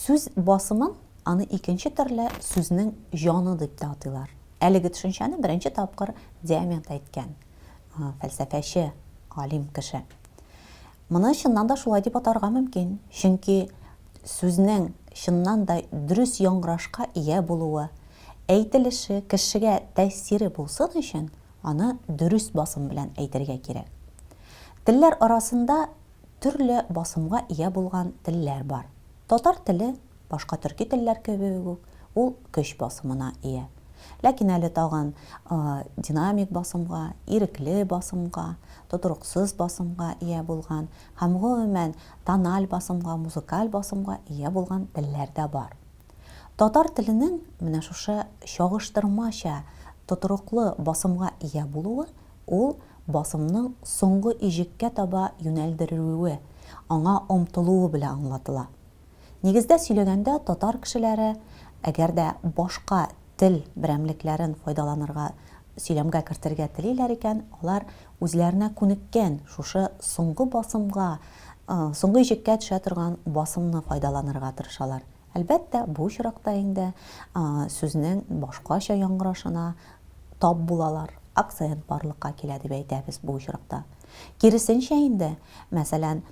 Сүз басымын аны икенче төрле сүзнең җаны дип тә атыйлар. Әлеге төшенчәне беренче тапкыр Диамет әйткән, фәлсәфәче, алим кеше. Моны чыннан да шулай дип атарга мөмкин, чөнки сүзнең чыннан да дөрес яңгырашка ия булуы, әйтелеше кешегә тәэсире булсын өчен, аны дөрес басым белән әйтергә кирәк. Телләр арасында төрле басымга ия булган телләр бар. Татар теле, башка төрки телләр кебек үк, ул көч басымына ия. Ләкин әле тагын динамик басымга, ирекле басымга, тотырыксыз басымга ия булган, һәм гомумән тональ басымга, музыкаль басымга ия булган телләр дә бар. Татар теленең менә шушы чагыштырмача тотырыклы басымга ия булуы, ул басымның соңгы иҗеккә таба юнәлдерүе, аңа омтылуы белән аңлатыла. Нигездә сөйләгәндә татар кешеләре, әгәр дә башка тел берәмлекләрен файдаланырга, сөйләмгә кертергә телиләр икән, алар үзләренә күнеккән шушы соңгы басымга, соңгы иҗеккә төшә торган басымны файдаланырга тырышалар. Әлбәттә, бу очракта инде сүзнең башкача яңгырашына тап булалар. Акцент барлыкка килә дип әйтәбез бу очракта. Киресенчә инде, мәсәлән,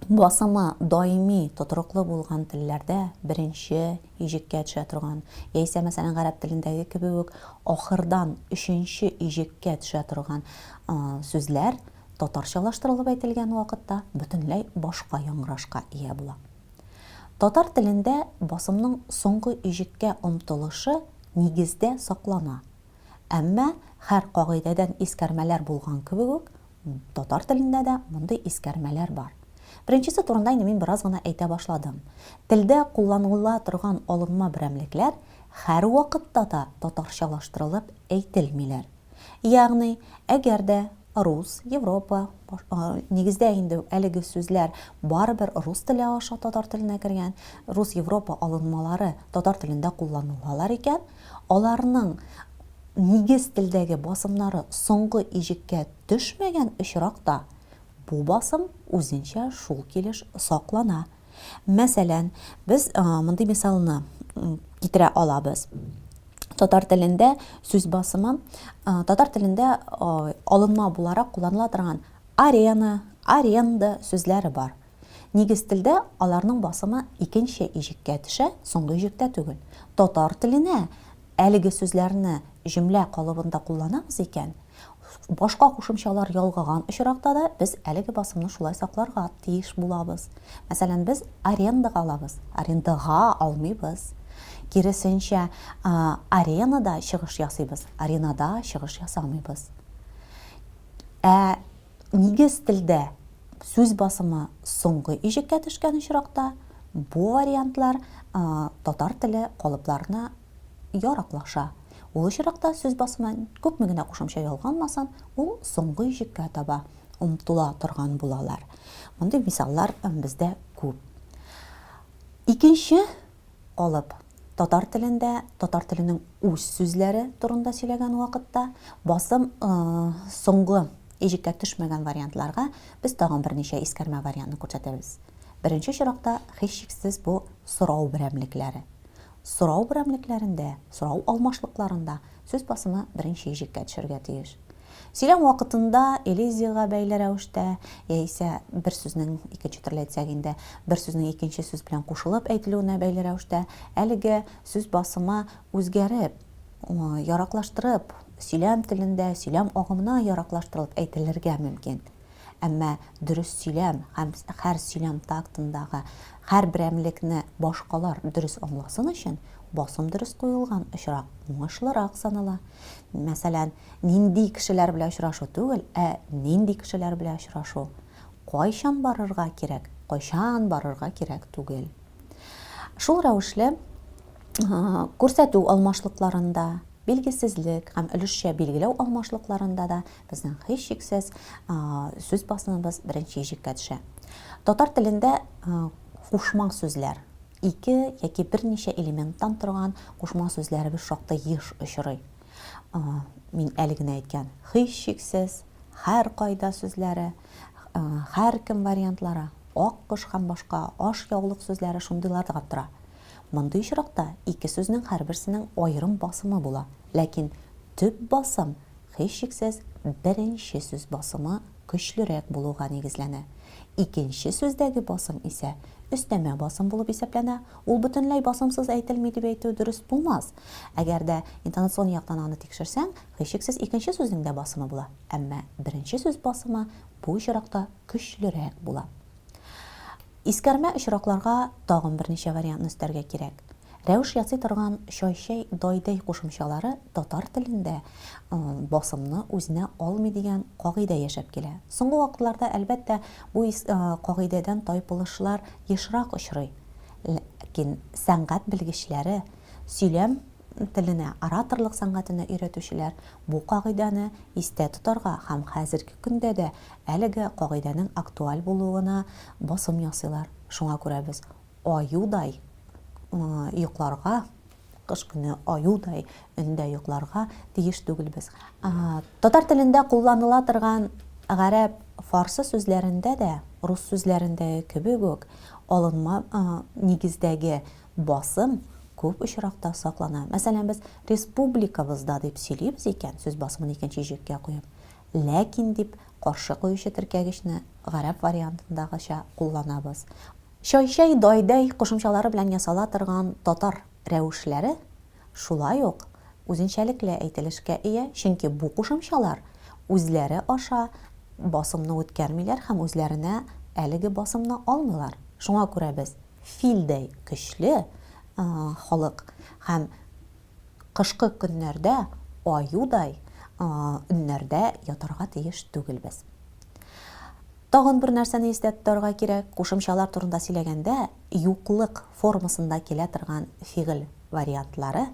басымы даими тотырыклы булган телләрдә беренче иҗеккә төшә торган, яисә мәсәлән гарәп телендәге кебек ахырдан өченче иҗеккә төшә торган сүзләр татарчалаштырылып әйтелгән вакытта бөтенләй башка яңгырашка ия була. Татар телендә басымның соңгы иҗеккә омтылышы нигездә саклана. Әмма һәр кагыйдәдән искәрмәләр булган кебек үк, татар телендә дә мондый искәрмәләр бар. Беренчесе турында инде мин бераз гына әйтә башладым. Телдә кулланыла торган алынма берәмлекләр һәр вакытта да татарчалаштырылып әйтелмиләр. Ягъни, әгәр дә рус, Европа, нигездә инде әлеге сүзләр барыбер рус теле аша татар теленә кергән, рус, Европа алынмалары татар телендә кулланылалар икән, аларның нигез телдәге басымнары соңгы иҗеккә төшмәгән очракта, бу басым үзенчә шул килеш саклана. Мәсәлән, без мондый мисалны китерә алабыз. Татар телендә сүз басымы, татар телендә алынма буларак кулланыла торган арена, аренда сүзләре бар. Нигез телдә аларның басымы икенче иҗеккә төшә, соңгы иҗектә түгел. Татар теленә әлеге сүзләрне җөмлә калыбында кулланабыз икән, башка кушымчалар ялгаган очракта да без әлеге басымны шулай сакларга тиеш булабыз. Мәсәлән, без арендага алабыз, арендага алмыйбыз. Киресенчә, аренада чыгыш ясыйбыз, аренада чыгыш ясамыйбыз. Нигез телдә сүз басымы соңгы иҗеккә төшкән очракта, бу вариантлар татар теле калыпларына яраклаша. Ул очракта сүз басымы күпме генә кушымча ялганмасын, ул соңгы иҗеккә таба омтыла торган булалар. Мондый мисаллар бездә күп. Икенче калып, татар телендә, татар теленең үз сүзләре турында сөйләгән вакытта, басым соңгы иҗеккә төшмәгән вариантларга без тагын берничә искәрмә вариантны күрсәтәбез. Беренче чиракта һичшиксез бу сорау берәмлекләре. Сорау берәмлекләрендә, сорау алмашлыкларында сүз басымы беренче иҗеккә төшәргә тиеш. Сөйләм вакытында элизиягә бәйле рәвештә, яисә бер сүзнең икенче төрле әйтсәк инде, бер сүзнең икенче сүз белән кушылып әйтелүенә бәйле рәвештә, әлеге сүз басымы үзгәреп, яраклаштырып, сөйләм телендә, сөйләм агымына яраклаштырылып әйтелергә мөмкин. Әмма дөрес сөйләм һәм һәр сөйләм тактындагы һәр берәмлекне башкалар дөрес аңласын өчен басым дөрес куелган очрак уңышлырак санала. Мәсәлән, нинди кешеләр белән очрашу түгел, нинди кешеләр белән очрашу. Кайчан барырга кирәк, кайчан барырга кирәк түгел. Шул рәвешле күрсәтү алмашлыкларында, билгесезлек һәм өлешчә билгеләү алмашлыкларында да безнең һичшиксез сүз басымыбыз беренче иҗеккә төшә. Татар телендә кушма сүзләр, ике яки берничә элементтан торган кушма сүзләребез шактый еш очрый. Мин әле генә әйткән һичшиксез, һәр кайда сүзләре, һәр кем вариантлары, ак кош һәм башка аш яулык сүзләре шундыйларга тора. Мондый очракта ике сүзнең һәрберсенең аерым басымы була, ләкин төп басым һичшиксез беренче сүз басымы көчлерәк булуга нигезләнә. Икенче сүздәге басым исә өстәмә басым булып исәпләнә. Ул бөтенләй басымсыз әйтелми дип әйтү дөрес булмас. Әгәр дә интонацион яктан аны тикшерсәң, һичшиксез икенче сүзнең дә басымы була, әмма беренче сүз басымы бу очракта көчлерәк була. Искәрмә очракларга тагын берничә вариантны өстәргә кирәк. Рәвеш ясый торган шай-шәй, дай-дай кушымчалары татар телендә басымны үзенә алмый дигән кагыйдә яшәп килә. Соңгы вакытларда әлбәттә бу кагыйдәдән тайпылышлар ешрак очрый. Ләкин сәнгать белгечләре, сөйләм теленә, ораторлык сәнгатенә өйрәтүчеләр бу кагыйдәне истә тотарга һәм хәзерге көндә дә әлеге кагыйдәнең актуаль булуына басым ясыйлар. Шуңа күрә без аюдай йокларга, кыш көне аюдай өндә йокларга тиеш түгелбез. Татар телендә кулланыла торган гарәп, фарсы сүзләрендә дә, рус сүзләрендә кебек үк алынма нигездәге басым күп очракта саклана. Мәсәлән, без республикабызда дип сөйлибез икән, сүз басымын икенче җиргә куеп. Ләкин дип каршы куючы теркәгечне гарәп вариантындагыча кулланабыз. Шай-шәй, дай-дай кушымчалары белән ясала торган татар рәвешләре шулай ук үзенчәлекле әйтелешкә ия, чөнки бу кушымчалар үзләре аша басымны үткәрмиләр һәм үзләренә әлеге басымны алмыйлар. Шуңа күрә без филдәй көчле халык һәм кышкы көннәрдә аюдай өннәрдә ятарга тиеш түгелбез. Тагын бер нәрсәне истә тотарга кирәк. Кушымчалар турында сөйләгәндә юклык формасында килә торган фигыль вариантлары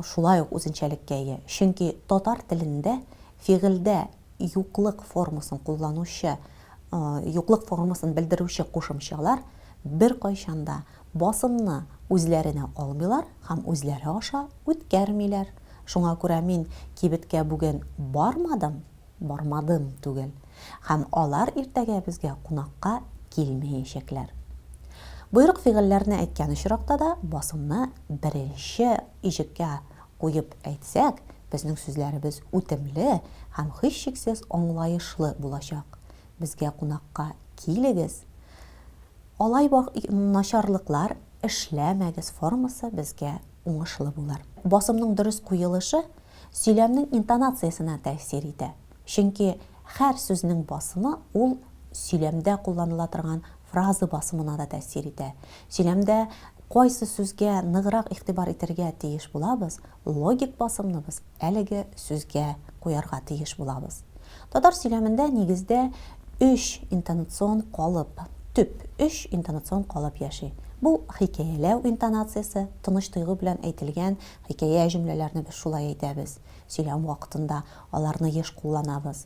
шулай ук үзенчәлеккә ия. Чөнки татар телендә фигыльдә юклык формасын кулланучы, юклык формасын белдерүче кушымчалар бер кайчанда басымны үзләренә алмыйлар һәм үзләре аша үткәрмиләр. Шуңа күрә мин кибеткә бүген бармадым түгел. Һәм алар иртәгә безгә кунакка килмәячәкләр. Буйрык фигыльләрне әйткән очракта да басымны беренче ижеккә куеп әйтсәк, безнең сүзләребез үтемле һәм һичшиксез аңлаешлы булачак. Безгә кунакка килегез. Алай начарлыклар эшләмәгез формасы безгә уңышлы булыр. Басымның дөрес куелышы сөйләмнең интонациясенә тәэсир итә. Чөнки һәр сүзнең басымы ул сөйләмдә кулланыла торган фраза басымына да тәэсир итә. Сөйләмдә кайсы сүзгә ныграк игътибар итәргә тиеш булабыз, логик басымны без әлеге сүзгә куярга тиеш булабыз. Татар сөйләмендә нигездә 3 интонацион калып, төп 3 интонацион калып яши. Бу хикәяләү интонациясе, тыныч тойгы белән әйтелгән хикәя җөмләләрне без шулай әйтәбез. Сөйләм вакытында аларны еш кулланабыз.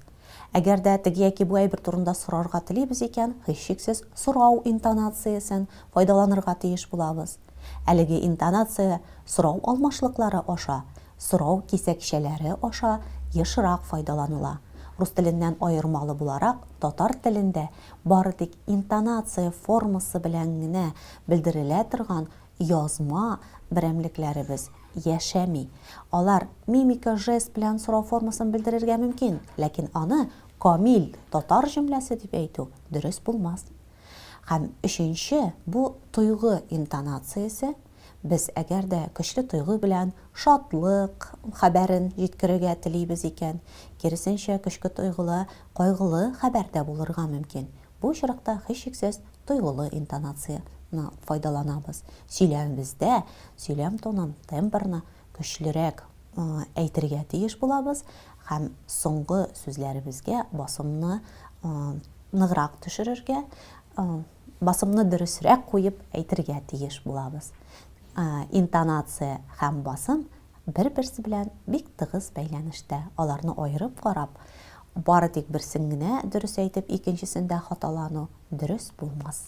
Әгәр дә теге яки бу әйбер турында сорарга телибез икән, һичшиксез сорау интонациясен файдаланырга тиеш булабыз. Әлеге интонация сорау алмашлыклары аша, сорау кисәкчәләре аша ешрак файдаланыла. Рус теленнән аермалы буларак, татар телендә бары тик интонация формасы белән генә белдерелә торган язма берәмлекләребез яшәми. Алар мимика, жест белән сорау формасын белдерергә мөмкин, ләкин аны камил татар җөмләсе дип әйтү дөрес булмас. Һәм өченче, бу тойгы интонациясе. Без әгәр дә көчле тойгы белән шатлык хәбәрен җиткерергә телибез икән, киресенчә көчле тойгылы, кайгылы хәбәрдә булырга мөмкин. Бу очракта һичшиксез тойгылы интонацияны файдаланабыз. Сөйләмебездә сөйләм тонын, тембрны көчлерәк әйтергә тиеш булабыз һәм соңгы сүзләребезгә басымны ныграк төшерергә, басымны дөресрәк куеп әйтергә тиеш булабыз. Интонация һәм басым бер-берсе белән бик тыгыз бәйләнештә. Аларны аерып карап, бары тик берсен генә дөрес әйтеп, икенчесендә хаталану дөрес булмас.